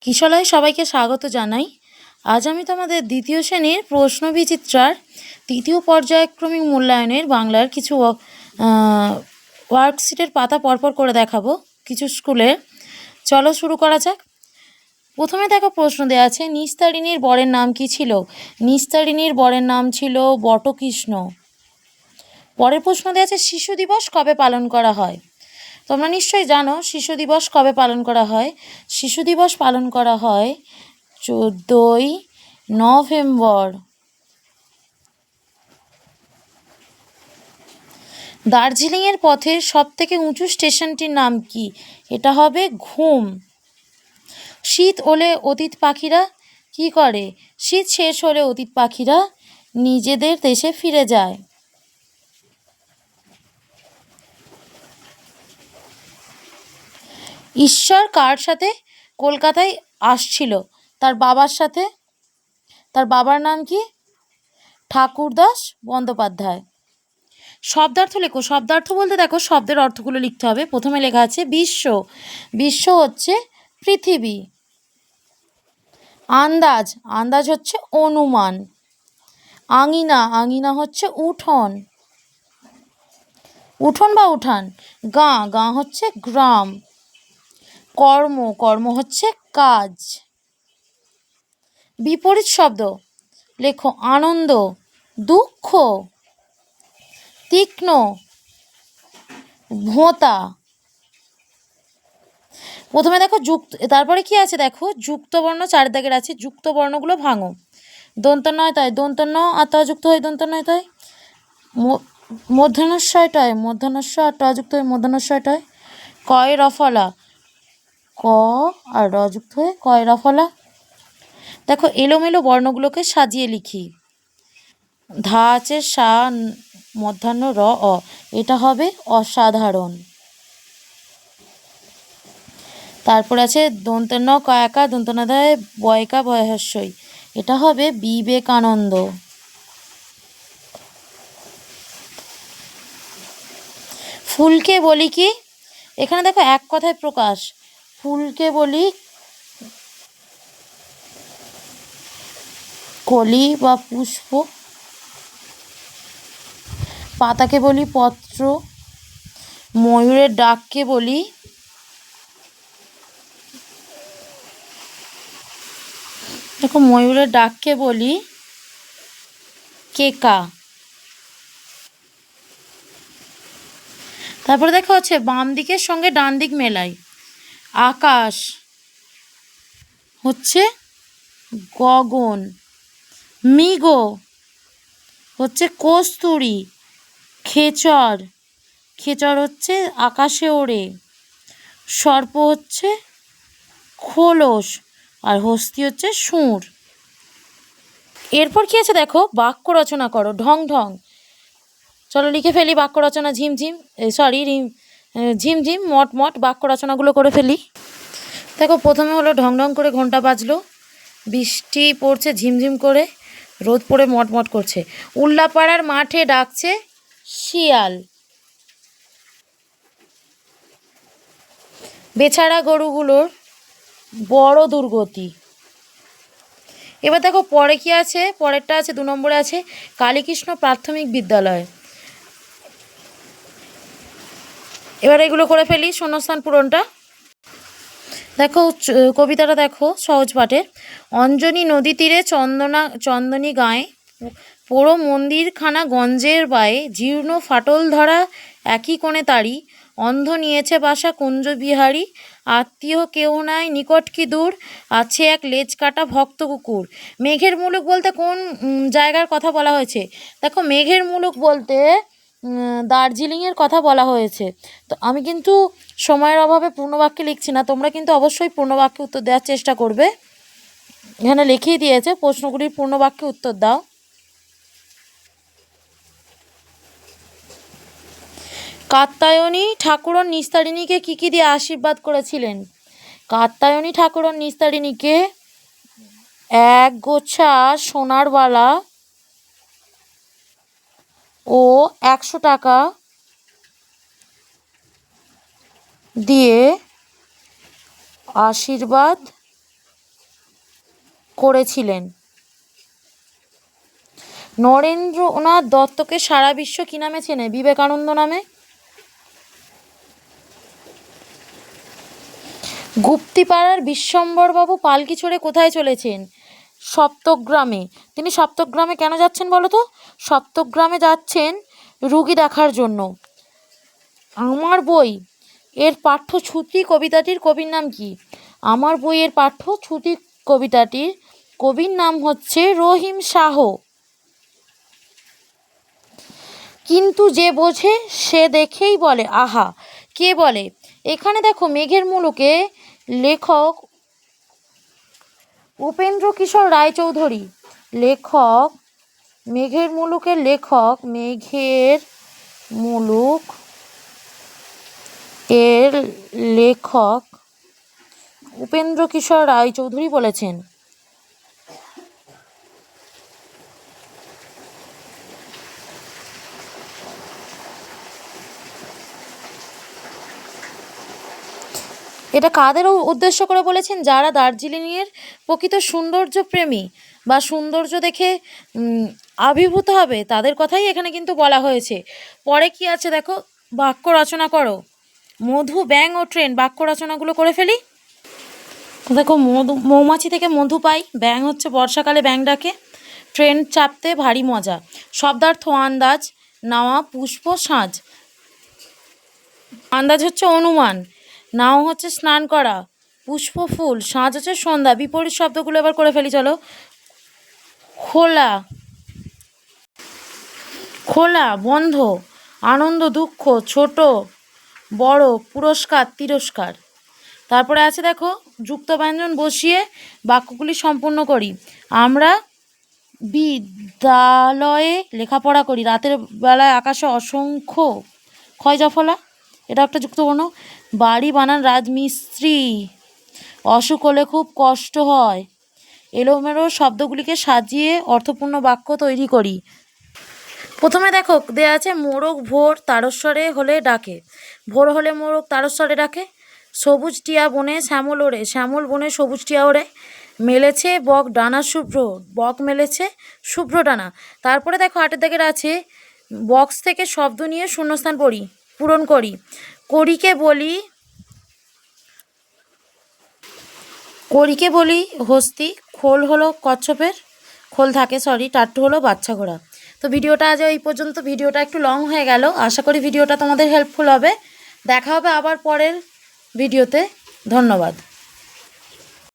কিশলয়ে সবাইকে স্বাগত জানাই। আজ আমি তোমাদের দ্বিতীয় শ্রেণীর প্রশ্নবিচিত্রার তৃতীয় পর্যায়ক্রমিক মূল্যায়নের বাংলার কিছু ওয়ার্কশিটের পাতা পরপর করে দেখাবো কিছু স্কুলে। চলো শুরু করা যাক। প্রথমে দেখো প্রশ্ন দেওয়া আছে, নিস্তারিণীর বরের নাম কি ছিল? নিস্তারিণীর বরের নাম ছিল বটকৃষ্ণ। পরের প্রশ্ন দেওয়া আছে, শিশু দিবস কবে পালন করা হয়? তোমরা নিশ্চয়ই জানো শিশু দিবস কবে পালন করা হয়। শিশু দিবস পালন করা হয় 14ই নভেম্বর। দার্জিলিংয়ের পথের সবথেকে উঁচু স্টেশনটির নাম কি? এটা হবে ঘুম। শীত হলে অতীত পাখিরা কি করে? শীত শেষ হলে অতীত পাখিরা নিজেদের দেশে ফিরে যায়। ঈশ্বর কার সাথে কলকাতায় আসছিল? তার বাবার সাথে। তার বাবার নাম কি? ঠাকুরদাস বন্দ্যোপাধ্যায়। শব্দার্থ লেখো। শব্দার্থ বলতে দেখো শব্দের অর্থগুলো লিখতে হবে। প্রথমে লেখা আছে বিশ্ব। বিশ্ব হচ্ছে পৃথিবী। আন্দাজ। আন্দাজ হচ্ছে অনুমান। আঙিনা। আঙিনা হচ্ছে উঠোন। উঠোন বা উঠান। গাঁ। গাঁ হচ্ছে গ্রাম। কর্ম। কর্ম হচ্ছে কাজ। বিপরীত শব্দ লেখো। আনন্দ, দুঃখ, তীক্ষ্ণ, ভোঁতা। প্রথমে দেখো যুক্ত, তারপরে কি আছে দেখো যুক্ত বর্ণ চার দাগের আছে। যুক্ত বর্ণগুলো ভাঙো। দন্ত নয় তাই দন্ত ন আর ত যুক্ত হয় দন্ত নয় তাই। মূর্ধন্যস্বয়টায় মূর্ধন্যস্ব আর ট যুক্ত হয়ে মূর্ধন্যস্বয়টায়। কয় রফলা, ক আর র যুক্ত হয়ে কয় রফলা। দেখো এলোমেলো বর্ণগুলোকে সাজিয়ে লিখি। ধা আছে সা, মধ্যাহ্ন র অ, এটা হবে অসাধারণ। তারপর আছে দন্তন্য কয়াকা দন্তনাদায় বয়কা বয়হাস্যই, এটা হবে বিবেকানন্দ। ফুলকে বলি কি? এখানে দেখো এক কথায় প্রকাশ। ফুলকে বলি কলি বা পুষ্প। পাতাকে বলি পত্র। ময়ূরের ডাককে বলি দেখো ময়ূরের ডাককে বলি কেকা। তারপরে দেখো হচ্ছে বাম দিকের সঙ্গে ডান দিক মেলাই। আকাশ হচ্ছে গগন। মৃগ হচ্ছে কস্তুরী। খেচর, খেচর হচ্ছে আকাশে ওড়ে। সর্প হচ্ছে খোলস আর হস্তি হচ্ছে সুর। এরপর কি আছে দেখো বাক্য রচনা করো। ঢং ঢং। চলো লিখে ফেলি বাক্য রচনা। ঝিমঝিম, ঝিমঝিম, মট মট, বাক্য রচনাগুলো করে ফেলি। দেখো প্রথমে হলো ঢং ঢং করে ঘন্টা বাজলো। বৃষ্টি পড়ছে ঝিমঝিম করে। রোদ পড়ে মটমট করছে। উল্লাপাড়ার মাঠে ডাকছে শিয়াল। বেচারা গরুগুলোর বড় দুর্গতি। এবার দেখো পরে কি আছে, পরেরটা আছে 2 নম্বরে আছে কালীকৃষ্ণ প্রাথমিক বিদ্যালয়। এবার এগুলো করে ফেলি শূন্যস্থান পূরণটা। দেখো কবিতাটা দেখো সহজ পাঠে। অঞ্জনী নদী তীরে চন্দনী গায়ে পোড়ো মন্দিরখানা গঞ্জের বায়ে জীর্ণ ফাটল ধরা একই কোণে তারি অন্ধ নিয়েছে বাসা কুঞ্জবিহারী আত্মীয় কেউ নাই নিকট কি দূর আছে এক লেজ কাটা ভক্ত কুকুর। মেঘের মুলুক বলতে কোন জায়গার কথা বলা হয়েছে? দেখো মেঘের মুলুক বলতে দার্জিলিংয়ের কথা বলা হয়েছে। তো আমি কিন্তু সময়ের অভাবে পূর্ণবাক্যে লিখছি না, তোমরা কিন্তু অবশ্যই পূর্ণবাক্যে উত্তর দেওয়ার চেষ্টা করবে। এখানে লিখিয়ে দিয়েছে প্রশ্নগুলির পূর্ণবাক্যে উত্তর দাও। কাত্যায়নী ঠাকুরন নিস্তারিণীকে কী কী দিয়ে আশীর্বাদ করেছিলেন? কাত্যায়নী ঠাকুরন নিস্তারিণীকে 1 গোছা সোনার বালা ও 100 টাকা দিয়ে আশীর্বাদ করেছিলেন। নরেন্দ্রনাথ দত্তকে সারা বিশ্ব কী নামে চেনে? বিবেকানন্দ নামে। গুপ্তিপাড়ার বিশ্বম্বরবাবু পালকি চড়ে কোথায় চলেছেন? সপ্তগ্রামে। তিনি সপ্তগ্রামে কেন যাচ্ছেন বলো তো? সপ্তগ্রামে যাচ্ছেন রুগী দেখার জন্য। আমার বই এর পাঠ্যছুতি কবিতাটির কবির নাম কি? আমার বইয়ের পাঠ্যছুতি কবিতাটির কবির নাম হচ্ছে রহিম শাহ। কিন্তু যে বোঝে সে দেখেই বলে আহা। কে বলে? এখানে দেখো মেঘের মুলুকে লেখক উপেন্দ্র কিশোর রায়চৌধুরী। লেখক মেঘের মুলুকের লেখক মেঘের মুলুক এর লেখক উপেন্দ্র কিশোর রায়চৌধুরী বলেছেন। এটা কাদের উদ্দেশ্য করে বলেছেন? যারা দার্জিলিংয়ের প্রকৃত সৌন্দর্য প্রেমী বা সৌন্দর্য দেখে আবির্ভূত হবে তাদের কথাই এখানে কিন্তু বলা হয়েছে। পরে কি আছে দেখো, বাক্য রচনা করো। মধু, ব্যাঙ ও ট্রেন, বাক্য রচনাগুলো করে ফেলি। দেখো, মৌমাছি থেকে মধু পাই, ব্যাঙ হচ্ছে বর্ষাকালে ব্যাঙ ডাকে, ট্রেন চাপতে ভারী মজা, শব্দার্থ আন্দাজ, নাওয়া পুষ্প সাজ। আন্দাজ হচ্ছে অনুমান, নাও হচ্ছে স্নান করা, পুষ্প ফুল, সাজ হচ্ছে সন্ধ্যা। বিপরীত শব্দগুলো এবার করে ফেলি চলো। খোলা, খোলা বন্ধ, আনন্দ দুঃখ, ছোট বড়, পুরস্কার তিরস্কার। তারপরে আছে দেখো, যুক্ত ব্যঞ্জন বসিয়ে বাক্যগুলি সম্পূর্ণ করি। আমরা বিদ্যালয়ে লেখাপড়া করি, রাতের বেলায় আকাশে অসংখ্য ক্ষয় জফলা, এটা একটা যুক্তবর্ণ। বাড়ি বানান রাজমিস্ত্রি, অসুখ হলে খুব কষ্ট হয়। এলোমেলো শব্দগুলিকে সাজিয়ে অর্থপূর্ণ বাক্য তৈরি করি। প্রথমে দেখো দেয়া আছে মোরগ ভোর তারস্বরে হলে ডাকে, ভোর হলে মোরগ তারস্বরে ডাকে। সবুজ টিয়া বনে শ্যামল ওড়ে, শ্যামল বনে সবুজ টিয়া ওড়ে। মেলেছে বক ডানা শুভ্র, বক মেলেছে শুভ্র ডানা। তারপরে দেখো 8 দাগের আছে বক্স থেকে শব্দ নিয়ে শূন্যস্থান পূরণ করি। করিকে বলি, করিকে বলি হস্তি, খোল হলো কচ্ছপের, খোল থাকে টাট্টু হলো বাচ্চা ঘোড়া। তো ভিডিওটা আজ এই পর্যন্ত। ভিডিওটা একটু লং হয়ে গেল, আশা করি ভিডিওটা তোমাদের হেল্পফুল হবে। দেখা হবে আবার পরের ভিডিওতে। ধন্যবাদ।